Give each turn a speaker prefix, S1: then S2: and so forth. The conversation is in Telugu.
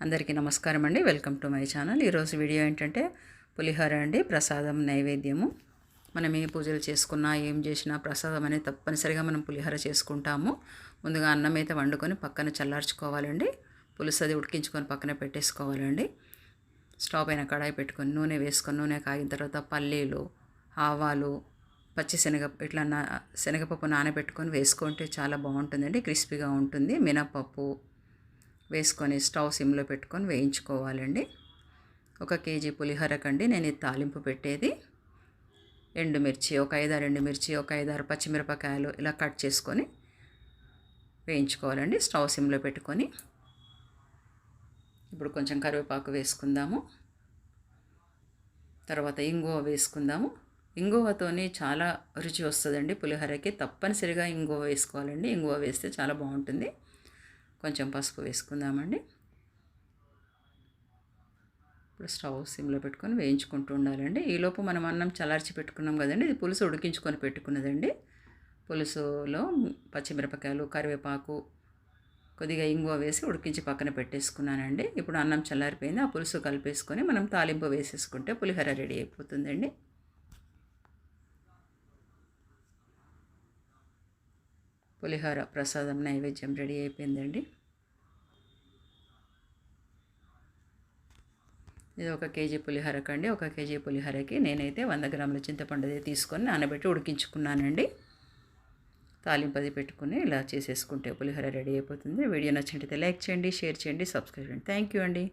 S1: అందరికీ నమస్కారం అండి. Welcome to my channel. ఈరోజు వీడియో ఏంటంటే పులిహోర అండి, ప్రసాదం నైవేద్యము. మనం ఏ పూజలు చేసుకున్నా ఏం చేసినా ప్రసాదం అనేది తప్పనిసరిగా మనం పులిహోర చేసుకుంటాము. ముందుగా అన్నం అయితే వండుకొని పక్కన చల్లార్చుకోవాలండి. పులుసు అది ఉడికించుకొని పక్కన పెట్టేసుకోవాలండి. స్టవ్ పైన కడాయి పెట్టుకొని నూనె వేసుకొని నూనె కాగిన తర్వాత పల్లీలు, ఆవాలు, శనగపప్పు నానబెట్టుకొని వేసుకుంటే చాలా బాగుంటుందండి, క్రిస్పీగా ఉంటుంది. మినపప్పు వేసుకొని స్టవ్ సిమ్లో పెట్టుకొని వేయించుకోవాలండి. 1 కేజీ పులిహోరకండి నేను ఈ తాలింపు పెట్టేది. ఎండుమిర్చి ఒక 5-6 ఎండుమిర్చి, ఒక 5-6 పచ్చిమిరపకాయలు ఇలా కట్ చేసుకొని వేయించుకోవాలండి స్టవ్ సిమ్లో పెట్టుకొని. ఇప్పుడు కొంచెం కరివేపాకు వేసుకుందాము. తర్వాత ఇంగువ వేసుకుందాము. ఇంగువతోని చాలా రుచి వస్తుందండి పులిహోరకి. తప్పనిసరిగా ఇంగువ వేసుకోవాలండి. ఇంగువ వేస్తే చాలా బాగుంటుంది. కొంచెం పసుపు వేసుకుందామండి. ఇప్పుడు స్టవ్ సిమ్లో పెట్టుకొని వేయించుకుంటూ ఉండాలండి. ఈలోపు మనం అన్నం చల్లార్చి పెట్టుకున్నాం కదండి, ఇది పులుసు ఉడికించుకొని పెట్టుకున్నదండి. పులుసులో పచ్చిమిరపకాయలు, కరివేపాకు, కొద్దిగా ఇంగువ వేసి ఉడికించి పక్కన పెట్టేసుకున్నానండి. ఇప్పుడు అన్నం చల్లారిపోయింది. ఆ పులుసు కలిపేసుకొని మనం తాలింపు వేసేసుకుంటే పులిహోర రెడీ అయిపోతుందండి. పులిహోర ప్రసాదం నైవేద్యం రెడీ అయిపోయిందండి. ఇది 1 కేజీ పులిహోరకండి. 1 కేజీ పులిహోరకి నేనైతే 100 గ్రాముల చింతపండు తీసుకొని నానబెట్టి ఉడికించుకున్నానండి. తాలింపు అది పెట్టుకుని ఇలా చేసేసుకుంటే పులిహోర రెడీ అయిపోతుంది. వీడియో నచ్చినట్లయితే లైక్ చేయండి, షేర్ చేయండి, సబ్స్క్రైబ్ చేయండి. థ్యాంక్ యూ అండి.